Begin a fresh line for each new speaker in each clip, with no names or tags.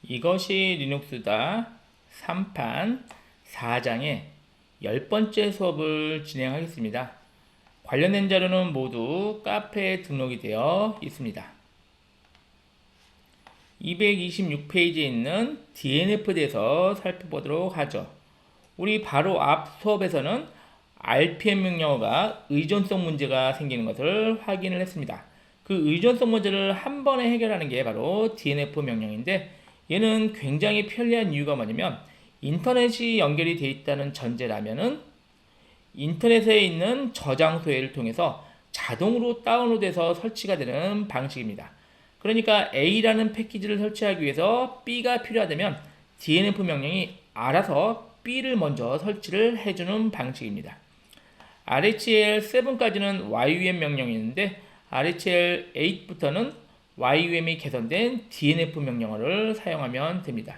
이것이 리눅스다 3판 4장의 10번째 수업을 진행하겠습니다. 관련된 자료는 모두 카페에 등록이 되어 있습니다. 226페이지에 있는 DNF에 대해서 살펴보도록 하죠. 우리 바로 앞 수업에서는 RPM 명령어가 의존성 문제가 생기는 것을 확인을 했습니다. 그 의존성 문제를 한 번에 해결하는 게 바로 DNF 명령인데, 얘는 굉장히 편리한 이유가 뭐냐면 인터넷이 연결이 되어 있다는 전제라면은 인터넷에 있는 저장소를 통해서 자동으로 다운로드해서 설치가 되는 방식입니다. 그러니까 A라는 패키지를 설치하기 위해서 B가 필요하다면 DNF 명령이 알아서 B를 먼저 설치를 해주는 방식입니다. RHEL7까지는 YUM 명령이 있는데 RHEL8부터는 YUM이 개선된 DNF 명령어를 사용하면 됩니다.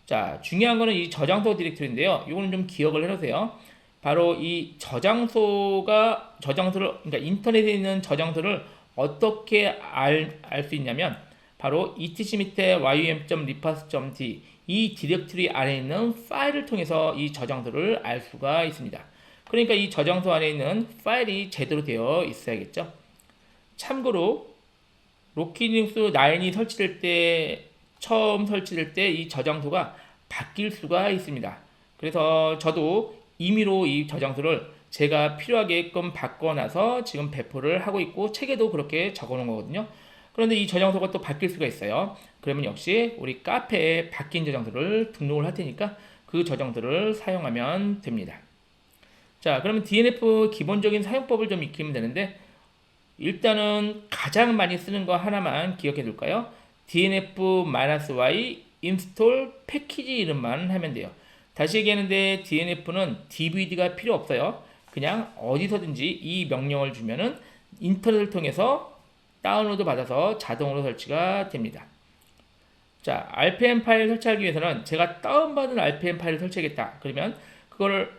자, 중요한 거는 이 저장소 디렉토리인데요. 이거는 좀 기억을 해놓으세요. 바로 이 저장소를, 그러니까 인터넷에 있는 저장소를 어떻게 알 수 있냐면, 바로 etc 밑에 yum.repass.d 이 디렉토리 안에 있는 파일을 통해서 이 저장소를 알 수가 있습니다. 그러니까 이 저장소 안에 있는 파일이 제대로 되어 있어야겠죠. 참고로 로키리눅스 9이 설치될 때, 처음 설치될 때 이 저장소가 바뀔 수가 있습니다. 그래서 저도 임의로 이 저장소를 제가 필요하게끔 바꿔놔서 지금 배포를 하고 있고, 책에도 그렇게 적어놓은 거거든요. 그런데 이 저장소가 또 바뀔 수가 있어요. 그러면 역시 우리 카페에 바뀐 저장소를 등록을 할 테니까 그 저장소를 사용하면 됩니다. 자, 그러면 DNF 기본적인 사용법을 좀 익히면 되는데, 일단은 가장 많이 쓰는 거 하나만 기억해 둘까요? DNF-Y install 패키지 이름만 하면 돼요. 다시 얘기하는데 DNF는 DVD가 필요 없어요. 그냥 어디서든지 이 명령을 주면은 인터넷을 통해서 다운로드 받아서 자동으로 설치가 됩니다. 자, RPM 파일 설치하기 위해서는 제가 다운받은 RPM 파일을 설치하겠다. 그러면 그거를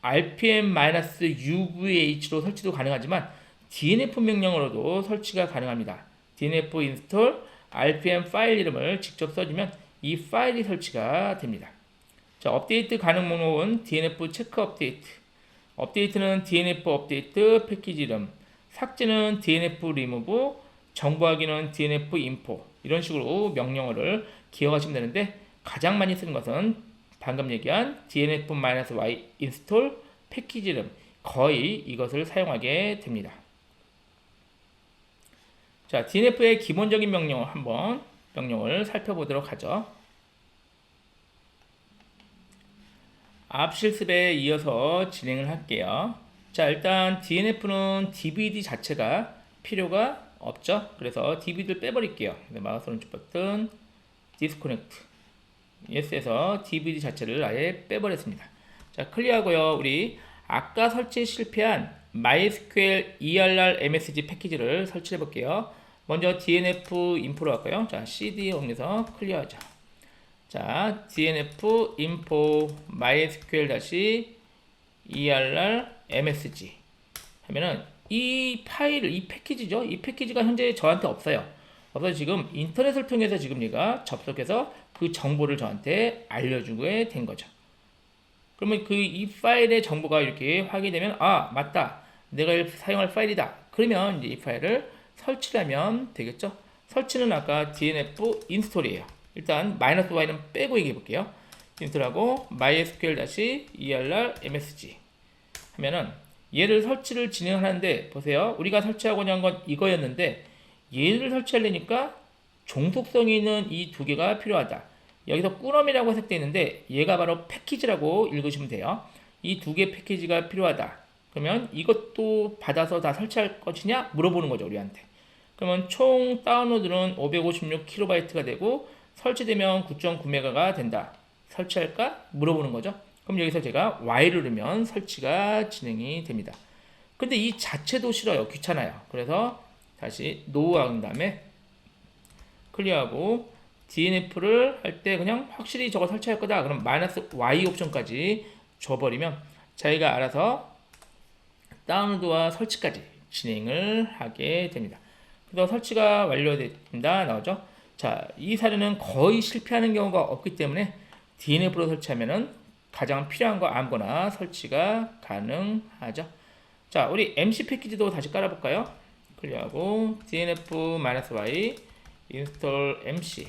RPM-UVH로 설치도 가능하지만 DNF 명령으로도 설치가 가능합니다. DNF install RPM 파일 이름을 직접 써주면 이 파일이 설치가 됩니다. 자, 업데이트 가능 목록은 DNF 체크 업데이트, 업데이트는 DNF 업데이트 패키지 이름, 삭제는 DNF 리무브, 정보하기는 DNF 인포, 이런 식으로 명령어를 기억하시면 되는데, 가장 많이 쓰는 것은 방금 얘기한 DNF-Y install 패키지 이름, 거의 이것을 사용하게 됩니다. 자, DNF의 기본적인 명령을 한번 살펴보도록 하죠. 앞 실습에 이어서 진행을 할게요. 자, 일단 DNF는 DVD 자체가 필요가 없죠. 그래서 DVD를 빼버릴게요. 마우스 오른쪽 버튼 디스커넥트 예스에서 DVD 자체를 아예 빼버렸습니다. 자, 클리어하고요. 우리 아까 설치 실패한 MySQL ERR MSG 패키지를 설치해 볼게요. 먼저 DNF 인포로 할까요? 자, CD 옮겨서 클리어하죠. 자, DNF info MySQL-ERR MSG 하면은 이 파일을, 이 패키지죠. 이 패키지가 현재 저한테 없어요. 그래서 지금 인터넷을 통해서 지금 얘가 접속해서 그 정보를 저한테 알려주게 된 거죠. 그러면 이 파일의 정보가 이렇게 확인되면, 아, 맞다, 내가 사용할 파일이다. 그러면 이제 이 파일을 설치하면 되겠죠. 설치는 아까 DNF 인스톨이에요. 일단 -y는 빼고 얘기해 볼게요. 인스톨하고 MySQL-ERR MSG 하면은 얘를 설치를 진행하는데, 보세요. 우리가 설치하고자 한 건 이거였는데, 얘를 설치하려니까 종속성이 있는 이 두 개가 필요하다. 여기서 꾸러미라고 해석되어 있는데 얘가 바로 패키지라고 읽으시면 돼요. 이 두 개 패키지가 필요하다. 그러면 이것도 받아서 다 설치할 것이냐 물어보는 거죠, 우리한테. 그러면 총 다운로드는 556KB가 되고 설치되면 9.9MB가 된다. 설치할까? 물어보는 거죠. 그럼 여기서 제가 Y를 누르면 설치가 진행이 됩니다. 근데 이 자체도 싫어요. 귀찮아요. 그래서 다시 NO 한 다음에 클리어하고 DNF를 할 때 그냥 확실히 저거 설치할 거다. 그럼 -Y 옵션까지 줘버리면 자기가 알아서 다운로드와 설치까지 진행을 하게 됩니다. 그래서 설치가 완료됩니다. 나오죠? 자, 이 사례는 거의 실패하는 경우가 없기 때문에 DNF로 설치하면은 가장 필요한 거 아무거나 설치가 가능하죠. 자, 우리 MC 패키지도 다시 깔아볼까요? 클리어하고 DNF-Y install MC.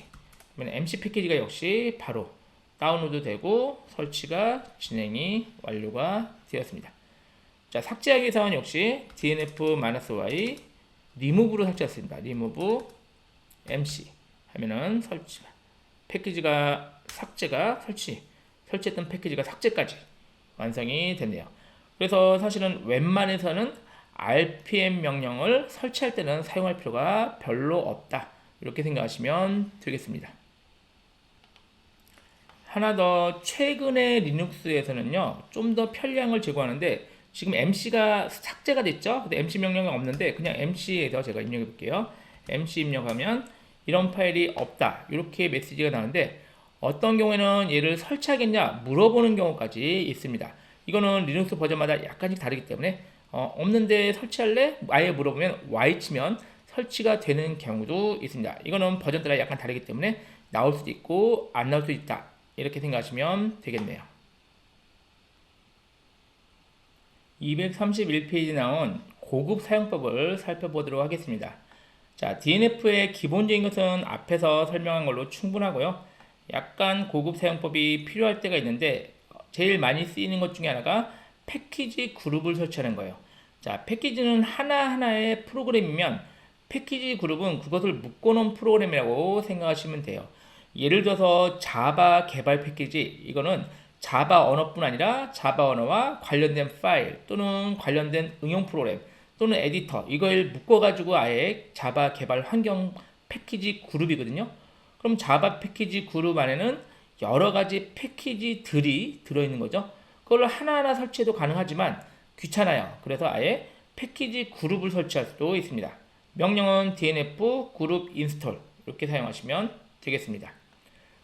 그러면 MC 패키지가 역시 바로 다운로드 되고 설치가 진행이 완료가 되었습니다. 자, 삭제하기 위해서는 역시 DNF-Y remove로 설치했습니다. remove MC 하면은 설치가 패키지가 삭제가 설치했던 패키지가 삭제까지 완성이 됐네요. 그래서 사실은 웬만해서는 RPM 명령을 설치할 때는 사용할 필요가 별로 없다. 이렇게 생각하시면 되겠습니다. 하나 더, 최근에 리눅스에서는요, 좀 더 편리함을 제공하는데 지금 MC가 삭제가 됐죠? 근데 MC 명령이 없는데 그냥 MC에서 제가 입력해 볼게요. MC 입력하면 이런 파일이 없다. 이렇게 메시지가 나오는데 어떤 경우에는 얘를 설치하겠냐 물어보는 경우까지 있습니다. 이거는 리눅스 버전마다 약간씩 다르기 때문에 없는데 설치할래? 아예 물어보면 Y 치면 설치가 되는 경우도 있습니다. 이거는 버전 따라 약간 다르기 때문에 나올 수도 있고 안 나올 수도 있다. 이렇게 생각하시면 되겠네요. 231페이지 나온 고급 사용법을 살펴보도록 하겠습니다. 자, DNF의 기본적인 것은 앞에서 설명한 걸로 충분하고요. 약간 고급 사용법이 필요할 때가 있는데 제일 많이 쓰이는 것 중에 하나가 패키지 그룹을 설치하는 거예요. 자, 패키지는 하나하나의 프로그램이면 패키지 그룹은 그것을 묶어놓은 프로그램이라고 생각하시면 돼요. 예를 들어서 자바 개발 패키지, 이거는 자바 언어뿐 아니라 자바 언어와 관련된 파일 또는 관련된 응용 프로그램 또는 에디터, 이걸 묶어가지고 아예 자바 개발 환경 패키지 그룹이거든요. 그럼 자바 패키지 그룹 안에는 여러 가지 패키지들이 들어있는 거죠. 그걸 하나하나 설치해도 가능하지만 귀찮아요. 그래서 아예 패키지 그룹을 설치할 수도 있습니다. 명령은 dnf 그룹 인스톨 이렇게 사용하시면 되겠습니다.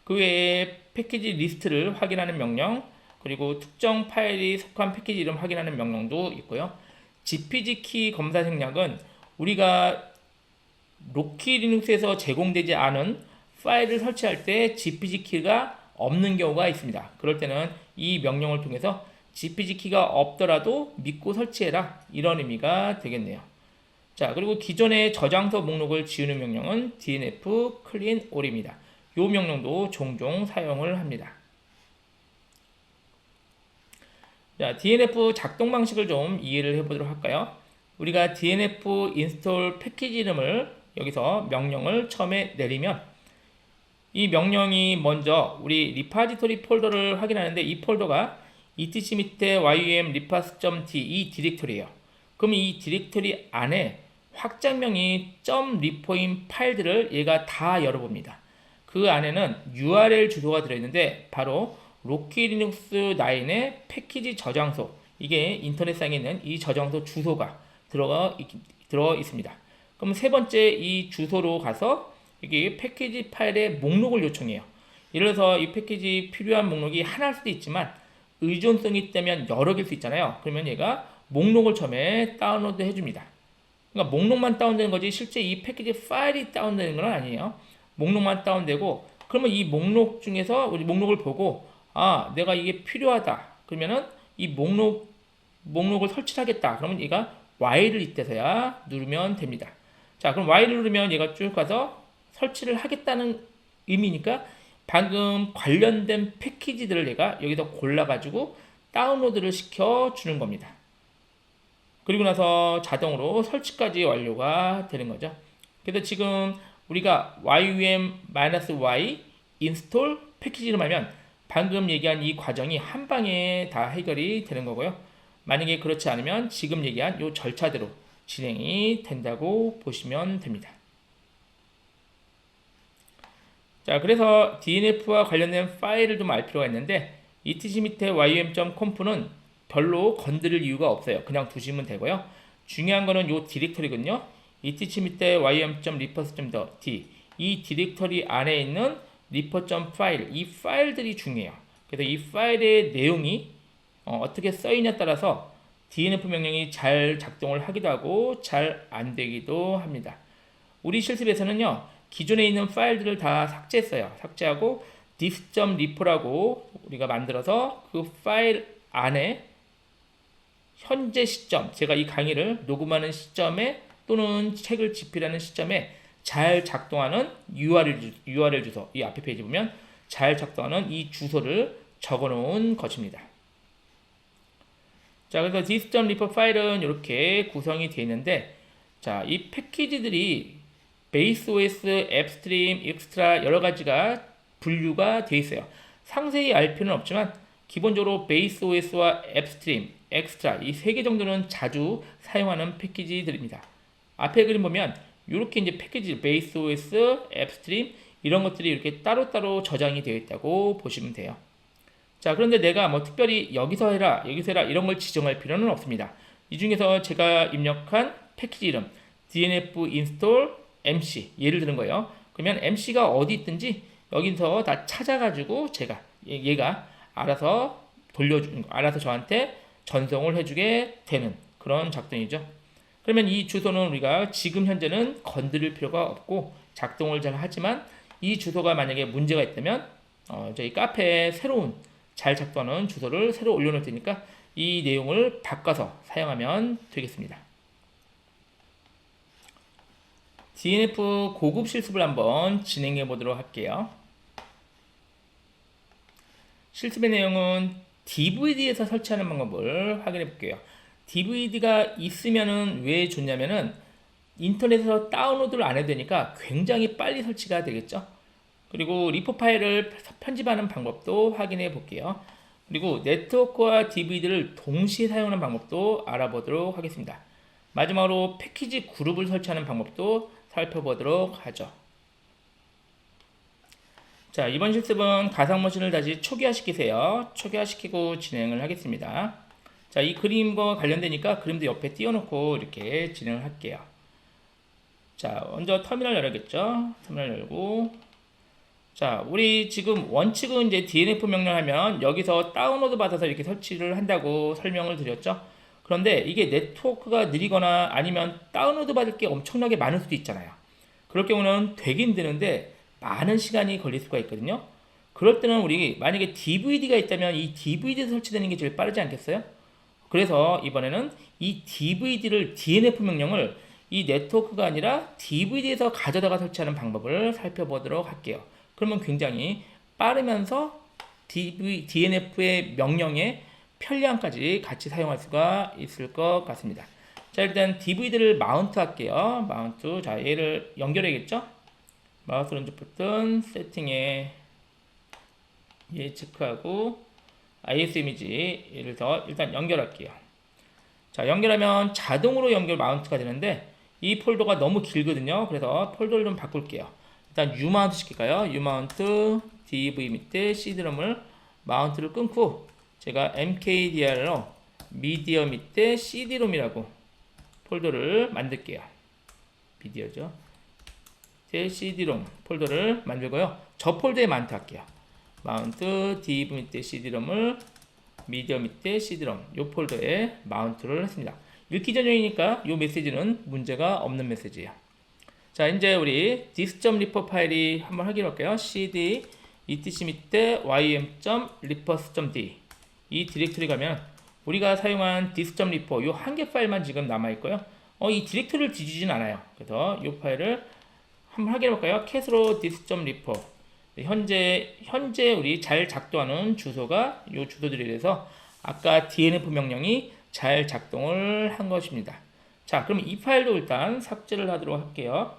그 외에 패키지 리스트를 확인하는 명령, 그리고 특정 파일이 속한 패키지 이름 확인하는 명령도 있고요. GPG 키 검사 생략은 우리가 로키 리눅스에서 제공되지 않은 파일을 설치할 때 GPG 키가 없는 경우가 있습니다. 그럴 때는 이 명령을 통해서 GPG 키가 없더라도 믿고 설치해라, 이런 의미가 되겠네요. 자, 그리고 기존의 저장소 목록을 지우는 명령은 dnf clean all입니다. 이 명령도 종종 사용을 합니다. 자, DNF 작동 방식을 좀 이해를 해보도록 할까요? 우리가 DNF 인스톨 패키지 이름을 여기서 명령을 처음에 내리면 이 명령이 먼저 우리 리파지토리 폴더를 확인하는데 이 폴더가 etc 밑에 yum repas.d 이 디렉토리예요. 그럼 이 디렉토리 안에 확장명이 .repo인 파일들을 얘가 다 열어봅니다. 그 안에는 URL 주소가 들어있는데 바로 로키 리눅스 9의 패키지 저장소, 이게 인터넷상에 있는 이 저장소 주소가 들어 있습니다. 그럼 세 번째 이 주소로 가서 여기 패키지 파일의 목록을 요청해요. 예를 들어서 이 패키지 필요한 목록이 하나일 수도 있지만 의존성이 있다면 여러 개일 수 있잖아요. 그러면 얘가 목록을 처음에 다운로드 해줍니다. 그러니까 목록만 다운되는 거지 실제 이 패키지 파일이 다운되는 건 아니에요. 목록만 다운되고, 그러면 이 목록 중에서 우리 목록을 보고 내가 이게 필요하다 그러면은 이 목록을 설치하겠다 그러면 얘가 Y를 이때서야 누르면 됩니다. 자, 그럼 Y를 누르면 얘가 쭉 가서 설치를 하겠다는 의미니까 방금 관련된 패키지들을 얘가 여기서 골라가지고 다운로드를 시켜주는 겁니다. 그리고 나서 자동으로 설치까지 완료가 되는 거죠. 그래서 지금 우리가 yum-y install 패키지를 하면 방금 얘기한 이 과정이 한 방에 다 해결이 되는 거고요. 만약에 그렇지 않으면 지금 얘기한 이 절차대로 진행이 된다고 보시면 됩니다. 자, 그래서 DNF와 관련된 파일을 좀 알 필요가 있는데 etc 밑에 yum.conf는 별로 건드릴 이유가 없어요. 그냥 두시면 되고요. 중요한 거는 이 디렉터리거든요. etc 밑에 yum.repas.d 이 디렉터리 안에 있는 repo.file 이 파일들이 중요해요. 그래서 이 파일의 내용이 어떻게 써있냐에 따라서 DNF 명령이 잘 작동을 하기도 하고 잘 안되기도 합니다. 우리 실습에서는요 기존에 있는 파일들을 다 삭제했어요. 삭제하고 this.repo라고 우리가 만들어서 그 파일 안에 현재 시점, 제가 이 강의를 녹음하는 시점에 또는 책을 집필하는 시점에 잘 작동하는 URL 주소, 이 앞에 페이지 보면 잘 작동하는 이 주소를 적어 놓은 것입니다. 자, 그래서 this.repo 파일은 이렇게 구성이 되어 있는데, 자, 이 패키지들이 베이스 OS, 앱스트림, 익스트라 여러 가지가 분류가 되어 있어요. 상세히 알 필요는 없지만 기본적으로 베이스 OS와 앱스트림, 엑스트라 이 세 개 정도는 자주 사용하는 패키지들입니다. 앞에 그림 보면 이렇게 이제 패키지 베이스 OS, 앱스트림 이런 것들이 이렇게 따로따로 저장이 되어 있다고 보시면 돼요. 자, 그런데 내가 뭐 특별히 여기서 해라, 여기서 해라 이런 걸 지정할 필요는 없습니다. 이 중에서 제가 입력한 패키지 이름 dnf install mc 예를 드는 거예요. 그러면 mc가 어디 있든지 여기서 다 찾아가지고 제가 얘가 알아서 알아서 저한테 전송을 해주게 되는 그런 작동이죠. 그러면 이 주소는 우리가 지금 현재는 건드릴 필요가 없고 작동을 잘 하지만 이 주소가 만약에 문제가 있다면 저희 카페에 새로운 잘 작동하는 주소를 새로 올려놓을 테니까 이 내용을 바꿔서 사용하면 되겠습니다. DNF 고급 실습을 한번 진행해 보도록 할게요. 실습의 내용은 DVD에서 설치하는 방법을 확인해 볼게요. DVD가 있으면은 왜 좋냐면은 인터넷에서 다운로드를 안 해도 되니까 굉장히 빨리 설치가 되겠죠. 그리고 리포 파일을 편집하는 방법도 확인해 볼게요. 그리고 네트워크와 DVD를 동시에 사용하는 방법도 알아보도록 하겠습니다. 마지막으로 패키지 그룹을 설치하는 방법도 살펴보도록 하죠. 자, 이번 실습은 가상머신을 다시 초기화시키세요. 초기화시키고 진행을 하겠습니다. 자, 이 그림과 관련되니까 그림도 옆에 띄워놓고 이렇게 진행을 할게요. 자, 먼저 터미널 열어야겠죠. 터미널 열고, 자, 우리 지금 원칙은 이제 DNF 명령하면 여기서 다운로드 받아서 이렇게 설치를 한다고 설명을 드렸죠. 그런데 이게 네트워크가 느리거나 아니면 다운로드 받을 게 엄청나게 많을 수도 있잖아요. 그럴 경우는 되긴 되는데 많은 시간이 걸릴 수가 있거든요. 그럴 때는 우리 만약에 DVD가 있다면 이 DVD 설치되는 게 제일 빠르지 않겠어요? 그래서 이번에는 이 DVD를 DNF 명령을 이 네트워크가 아니라 DVD에서 가져다가 설치하는 방법을 살펴보도록 할게요. 그러면 굉장히 빠르면서 DNF의 명령의 편리함까지 같이 사용할 수가 있을 것 같습니다. 자, 일단 DVD를 마운트 할게요. 마운트. 자, 얘를 연결해야겠죠? 마우스 오른쪽 버튼 세팅에 얘 체크하고 IS 이미지 예를 들어 일단 연결할게요. 자, 연결하면 자동으로 연결 마운트가 되는데 이 폴더가 너무 길거든요. 그래서 폴더를 좀 바꿀게요. 일단 U 마운트 시킬까요? U 마운트 DV 밑에 C드럼을 마운트를 끊고 제가 mkdir로 미디어 밑에 CD롬이라고 폴더를 만들게요. 미디어죠. CD롬 폴더를 만들고요. 저 폴더에 마운트 할게요. 마운트 div 밑에 CD롬을 미디어 밑에 CD롬 이 폴더에 마운트를 했습니다. 읽기 전용이니까 이 메시지는 문제가 없는 메시지예요. 자, 이제 우리 this.repo 파일이 한번 확인해 볼게요. cd etc 밑에 ym.repos.d 이 디렉토리 가면 우리가 사용한 this.repo 이 한 개 파일만 지금 남아있고요. 이 디렉토리를 뒤지진 않아요. 그래서 이 파일을 한번 확인해 볼까요? cat으로 this.repo 현재 우리 잘 작동하는 주소가 이 주소들에 대해서 아까 DNF 명령이 잘 작동을 한 것입니다. 자, 그럼 이 파일도 일단 삭제를 하도록 할게요.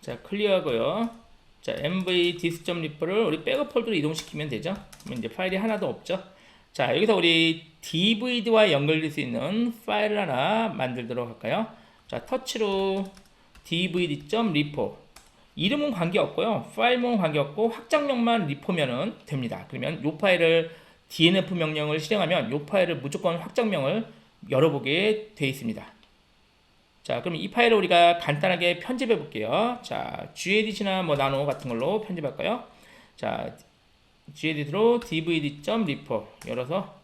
자, 클리어하고요. 자, mv this.repo를 우리 백업 폴더로 이동시키면 되죠. 그러면 이제 파일이 하나도 없죠. 자, 여기서 우리 DVD와 연결될 수 있는 파일을 하나 만들도록 할까요? 자, 터치로 dvd.repo 이름은 관계없고요. 파일명은 관계없고 확장명만 리포면은 됩니다. 그러면 이 파일을 DNF 명령을 실행하면 이 파일을 무조건 확장명을 열어보게 되어 있습니다. 자, 그럼 이 파일을 우리가 간단하게 편집해 볼게요. 자, gedit이나 뭐 나노 같은 걸로 편집할까요? 자, gedit로 dvd.repo 열어서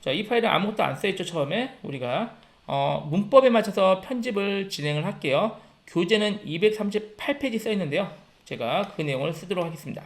자, 이 파일은 아무것도 안 써있죠. 처음에 우리가 문법에 맞춰서 편집을 진행을 할게요. 교재는 238페이지 써 있는데요. 제가 그 내용을 쓰도록 하겠습니다.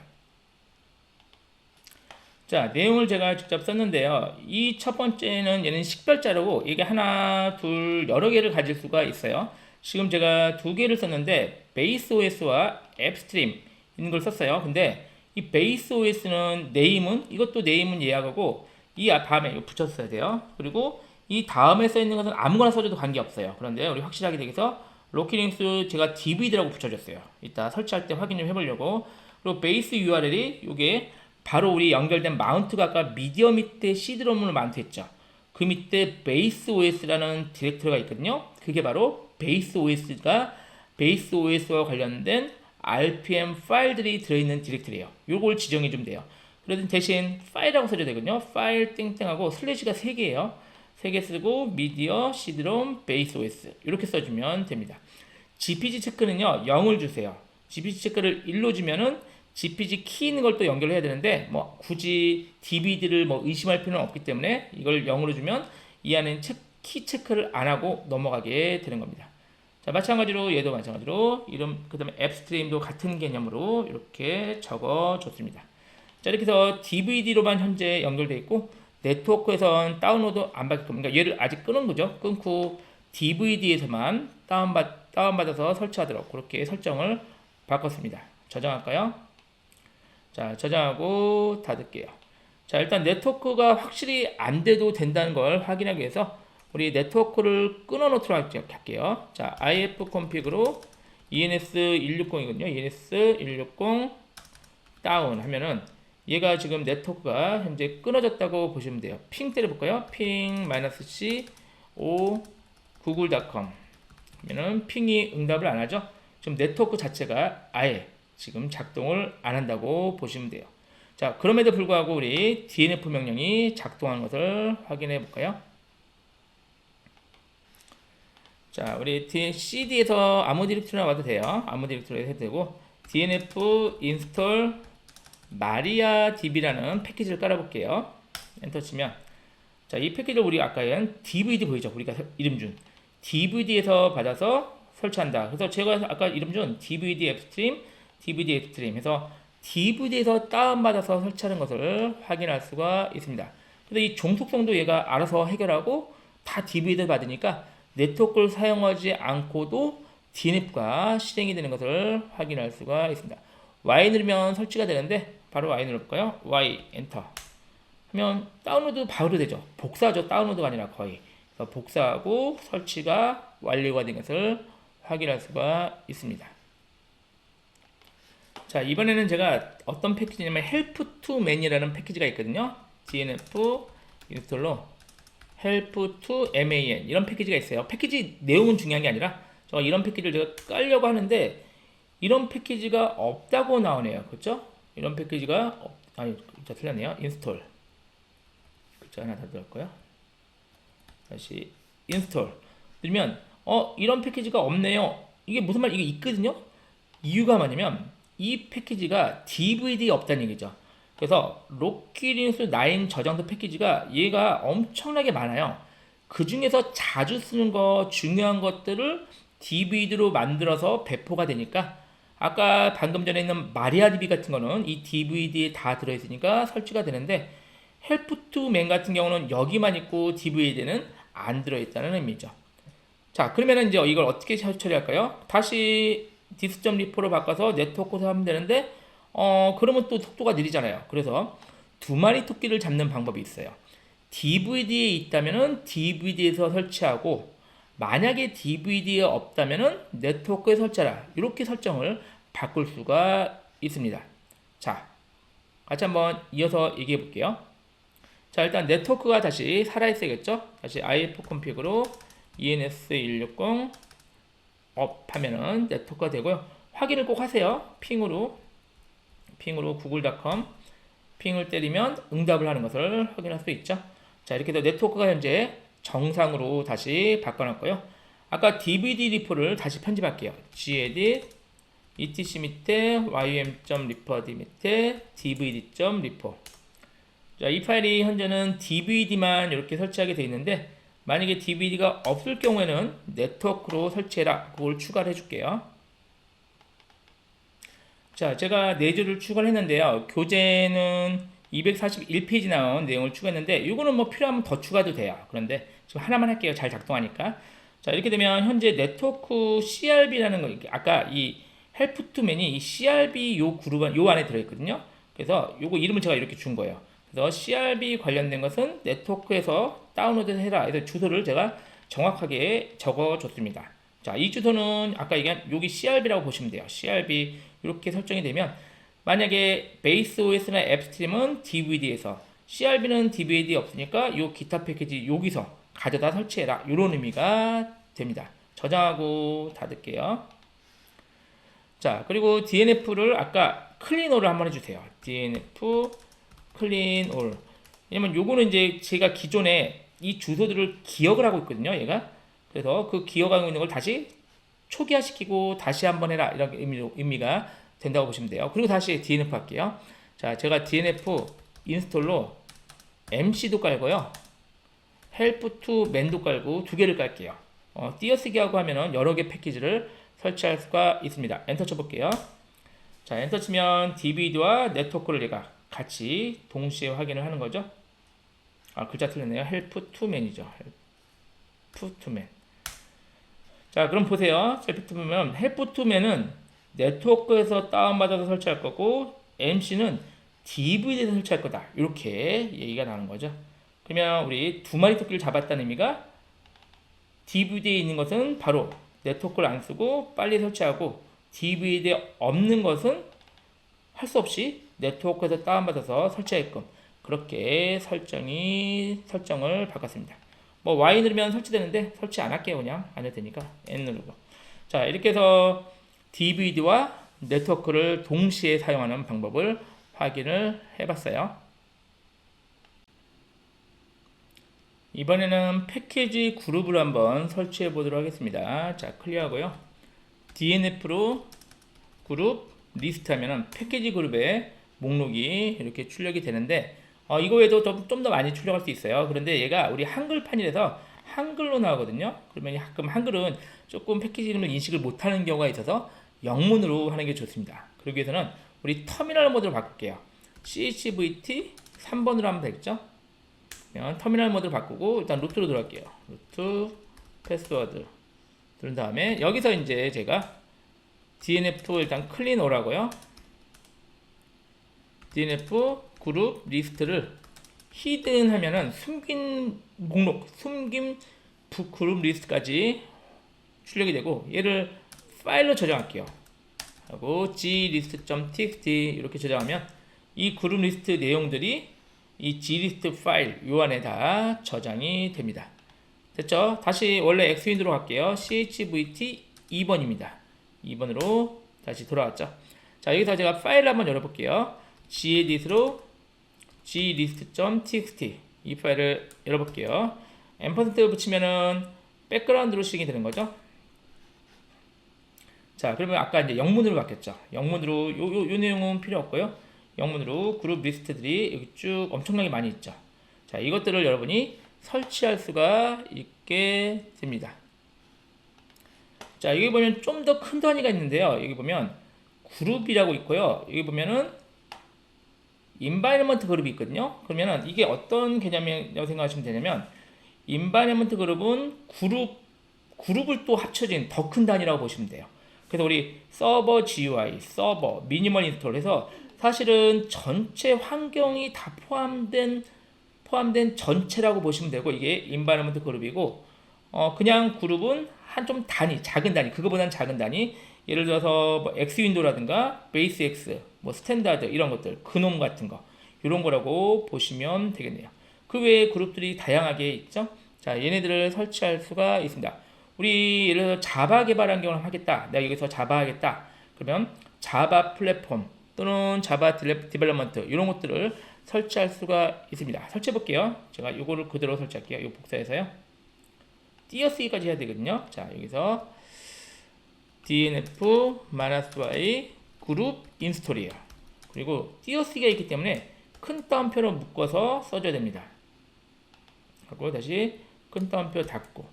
자, 내용을 제가 직접 썼는데요. 이 첫 번째는 얘는 식별자로 이게 하나, 둘, 여러 개를 가질 수가 있어요. 지금 제가 두 개를 썼는데 베이스 OS와 앱스트림 있는 걸 썼어요. 근데 이 베이스 OS는 네임은 이것도 네임은 예약하고 이 다음에 이거 붙였어야 돼요. 그리고 이 다음에 써 있는 것은 아무거나 써줘도 관계없어요. 그런데 우리 확실하게 되기 위해서 로키링스 제가 DVD라고 붙여줬어요. 이따 설치할 때 확인 좀 해보려고. 그리고 베이스 URL이 이게 바로 우리 연결된 마운트가 아까 미디어 밑에 C드롬으로 마운트했죠. 그 밑에 베이스 OS라는 디렉터리가 있거든요. 그게 바로 베이스 OS와 관련된 RPM 파일들이 들어있는 디렉터리예요. 요걸 지정해 주면 돼요. 그래도 대신 파일이라고 써줘야 되거든요. 파일 땡땡하고 슬래시가 3개예요. 3개 쓰고 미디어, C드롬, 베이스 OS 이렇게 써주면 됩니다. GPG 체크는요 0을 주세요. GPG 체크를 1로 주면은 GPG 키 있는 걸 또 연결해야 되는데 뭐 굳이 DVD를 뭐 의심할 필요는 없기 때문에 이걸 0으로 주면 이 안에 키 체크를 안 하고 넘어가게 되는 겁니다. 자, 마찬가지로 얘도 마찬가지로 이름 그다음에 앱스트림도 같은 개념으로 이렇게 적어 줬습니다. 자, 이렇게 해서 DVD로만 현재 연결되어 있고 네트워크에선 다운로드 안 받을 겁니다. 그러니까 얘를 아직 끊은 거죠. 끊고 DVD에서만 다운받아서 설치하도록 그렇게 설정을 바꿨습니다. 저장할까요? 자, 저장하고 닫을게요. 자, 일단 네트워크가 확실히 안 돼도 된다는 걸 확인하기 위해서 우리 네트워크를 끊어 놓도록 할게요. 자, ifconfig으로 ENS160이거든요. ENS160 다운 하면은 얘가 지금 네트워크가 현재 끊어졌다고 보시면 돼요. 핑 때려볼까요? 핑 -c 5 google.com 하면은 핑이 응답을 안 하죠. 지금 네트워크 자체가 아예 지금 작동을 안 한다고 보시면 돼요. 자, 그럼에도 불구하고 우리 DNF 명령이 작동하는 것을 확인해 볼까요? 자, 우리 CD에서 아무 디렉토리나 와도 돼요. 아무 디렉토리에 해도 되고 DNF install MariaDB라는 패키지를 깔아볼게요. 엔터 치면 자, 이 패키지를 우리 아까 DVD 보이죠? 우리가 이름 준 DVD에서 받아서 설치한다. 그래서 제가 아까 이름 준 DVD 앱스트림 해서 DVD에서 다운받아서 설치하는 것을 확인할 수가 있습니다. 근데 이 종속성도 얘가 알아서 해결하고 다 DVD를 받으니까 네트워크를 사용하지 않고도 DNF가 실행이 되는 것을 확인할 수가 있습니다. Y 누르면 설치가 되는데 바로 Y 눌러볼까요? Y 엔터 하면 다운로드 바로 되죠. 복사죠. 다운로드가 아니라 거의. 그래서 복사하고 설치가 완료가 된 것을 확인할 수가 있습니다. 자, 이번에는 제가 어떤 패키지냐면 help to man이라는 패키지가 있거든요. DNF 인스톨로 help to man 이런 패키지가 있어요. 패키지 내용은 중요한 게 아니라 제가 이런 패키지를 제가 깔려고 하는데 이런 패키지가 없다고 나오네요. 그렇죠? 이런 패키지가 아니, 자, 틀렸네요. 인스톨 글자 하나 더 들어갈까요? 다시 인스톨 누르면 이런 패키지가 없네요. 이게 무슨 말? 이게 있거든요. 이유가 뭐냐면 이 패키지가 DVD 없다는 얘기죠. 그래서 로키리눅스 9 저장소 패키지가 얘가 엄청나게 많아요. 그 중에서 자주 쓰는 거 중요한 것들을 DVD로 만들어서 배포가 되니까 아까 방금 전에 있는 마리아DB 같은 거는 이 DVD에 다 들어있으니까 설치가 되는데 help to man 같은 경우는 여기만 있고 DVD에는 안 들어있다는 의미죠. 자, 그러면 이제 이걸 어떻게 처리할까요? 다시 dis.repo로 바꿔서 네트워크에서 하면 되는데 그러면 또 속도가 느리잖아요. 그래서 두 마리 토끼를 잡는 방법이 있어요. DVD에 있다면은 DVD에서 설치하고 만약에 DVD에 없다면은 네트워크에 설치하라. 이렇게 설정을 바꿀 수가 있습니다. 자, 같이 한번 이어서 얘기해 볼게요. 자, 일단 네트워크가 다시 살아있어야겠죠? 다시 ifconfig으로 ENS160 업 하면은 네트워크가 되고요. 확인을 꼭 하세요. 핑으로 google.com 핑을 때리면 응답을 하는 것을 확인할 수 있죠. 자, 이렇게 해서 네트워크가 현재 정상으로 다시 바꿔놨고요. 아까 DVD 리포를 다시 편집할게요. gedit etc 밑에 ym.repo 밑에 dvd.repo. 자, 이 파일이 현재는 DVD만 이렇게 설치하게 되어 있는데 만약에 DVD가 없을 경우에는 네트워크로 설치해라. 그걸 추가를 해줄게요. 자, 제가 4줄을 추가를 했는데요. 교재는 241페이지 나온 내용을 추가했는데 이거는 뭐 필요하면 더 추가도 돼요. 그런데 지금 하나만 할게요. 잘 작동하니까. 자, 이렇게 되면 현재 네트워크 CRB라는 거, 아까 이 헬프투맨이 이 CRB 요 그룹 요 안에 들어있거든요. 그래서 요거 이름을 제가 이렇게 준 거예요. 그래서 CRB 관련된 것은 네트워크에서 다운로드 해라. 그래서 주소를 제가 정확하게 적어줬습니다. 자, 이 주소는 아까 얘기한 여기 CRB라고 보시면 돼요. CRB 이렇게 설정이 되면 만약에 베이스 OS나 앱스트림은 DVD에서 CRB는 DVD 없으니까 요 기타 패키지 여기서 가져다 설치해라. 이런 의미가 됩니다. 저장하고 닫을게요. 자, 그리고 DNF를 아까 클린올을 한번 해주세요. DNF 클린올. 왜냐면 요거는 이제 제가 기존에 이 주소들을 기억을 하고 있거든요. 얘가. 그래서 그 기억하고 있는 걸 다시 초기화시키고 다시 한번 해라. 이런 의미가 된다고 보시면 돼요. 그리고 다시 DNF 할게요. 자, 제가 DNF 인스톨로 MC도 깔고요. help to man도 깔고 두 개를 깔게요. 띄어쓰기 하고 하면은 여러 개 패키지를 설치할 수가 있습니다. 엔터 쳐볼게요. 자, 엔터 치면 DVD와 네트워크를 얘가 같이 동시에 확인을 하는 거죠. 아, 글자 틀렸네요. help to man이죠. help to man. 자, 그럼 보세요. help to man. help to man은 네트워크에서 다운받아서 설치할 거고 MC는 DVD에서 설치할 거다. 이렇게 얘기가 나오는 거죠. 그러면 우리 두 마리 토끼를 잡았다는 의미가 DVD에 있는 것은 바로 네트워크를 안 쓰고 빨리 설치하고 DVD에 없는 것은 할 수 없이 네트워크에서 다운받아서 설치하게끔 그렇게 설정을 바꿨습니다. 뭐 Y 누르면 설치되는데 설치 안 할게요. 그냥 안 해도 되니까 N 누르고. 자, 이렇게 해서 DVD와 네트워크를 동시에 사용하는 방법을 확인을 해봤어요. 이번에는 패키지 그룹을 한번 설치해 보도록 하겠습니다. 자, 클리어하고요. DNF로 그룹 리스트 하면은 패키지 그룹의 목록이 이렇게 출력이 되는데 이거 외에도 좀 더 많이 출력할 수 있어요. 그런데 얘가 우리 한글판이라서 한글로 나오거든요. 그러면 가끔 한글은 조금 패키지 이름을 인식을 못하는 경우가 있어서 영문으로 하는 게 좋습니다. 그러기 위해서는 우리 터미널 모드로 바꿀게요. CHVT 3번으로 하면 되겠죠. 터미널 모드를 바꾸고 일단 루트로 들어갈게요. 루트 패스워드 들은 다음에 여기서 이제 제가 DNF 일단 클린오라고요. DNF 그룹 리스트를 히든 하면은 숨긴 목록, 숨긴 그룹 리스트까지 출력이 되고 얘를 파일로 저장할게요. 하고 glist.txt 이렇게 저장하면 이 그룹 리스트 내용들이 이 glist 파일 요 안에 다 저장이 됩니다. 됐죠? 다시 원래 X윈도로 갈게요. chvt 2번입니다. 2번으로 다시 돌아왔죠. 자, 여기서 제가 파일을 한번 열어볼게요. gedit로 glist.txt 이 파일을 열어볼게요. 앰퍼센트 붙이면은 백그라운드로 시행이 되는 거죠. 자, 그러면 아까 이제 영문으로 바뀌었죠. 영문으로 요 내용은 필요 없고요. 영문으로 그룹 리스트들이 여기 쭉 엄청나게 많이 있죠. 자, 이것들을 여러분이 설치할 수가 있게 됩니다. 자, 여기 보면 좀 더 큰 단위가 있는데요. 여기 보면 그룹이라고 있고요. 여기 보면은 인바이러먼트 그룹이 있거든요. 그러면은 이게 어떤 개념이라고 생각하시면 되냐면 인바이러먼트 그룹은 그룹을 또 합쳐진 더 큰 단위라고 보시면 돼요. 그래서 우리 서버 GUI, 서버, 미니멀 인스톨 해서 사실은 전체 환경이 다 포함된 전체라고 보시면 되고 이게 인바이러먼트 그룹이고 그냥 그룹은 한 좀 작은 단위, 그거보다는 작은 단위. 예를 들어서 뭐 X윈도우라든가 베이스 X, 뭐 스탠다드 이런 것들, 그놈 같은 거 이런 거라고 보시면 되겠네요. 그 외에 그룹들이 다양하게 있죠. 자, 얘네들을 설치할 수가 있습니다. 우리 예를 들어서 자바 개발 환경을 하겠다. 내가 여기서 자바 하겠다. 그러면 자바 플랫폼 또는 자바 디벨롭먼트 이런 것들을 설치할 수가 있습니다. 설치해 볼게요. 제가 이거를 그대로 설치할게요. 이 복사해서요. 띄어쓰기까지 해야 되거든요. 자, 여기서 dnf-y 그룹 인스톨이에요. 그리고 띄어쓰기가 있기 때문에 큰 따옴표로 묶어서 써줘야 됩니다. 하고 다시 끈 따옴표 닫고.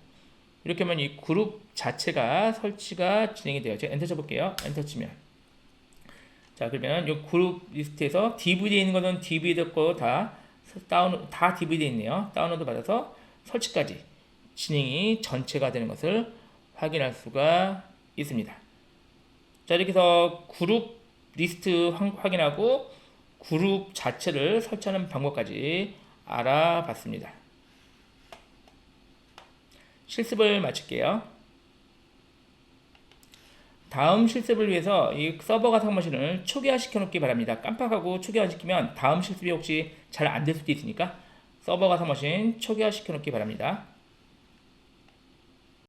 이렇게 하면 이 그룹 자체가 설치가 진행이 돼요. 제가 엔터 쳐볼게요. 엔터 치면. 자, 그러면 이 그룹 리스트에서 DVD에 있는 거는 DVD 거 다 다 DVD에 있네요. 다운로드 받아서 설치까지 진행이 전체가 되는 것을 확인할 수가 있습니다. 자, 이렇게 해서 그룹 리스트 확인하고 그룹 자체를 설치하는 방법까지 알아봤습니다. 실습을 마칠게요. 다음 실습을 위해서 이 서버가 사무실을 초기화 시켜놓기 바랍니다. 깜빡하고 초기화 시키면 다음 실습이 혹시 잘 안 될 수도 있으니까 서버가 사무실 초기화 시켜놓기 바랍니다.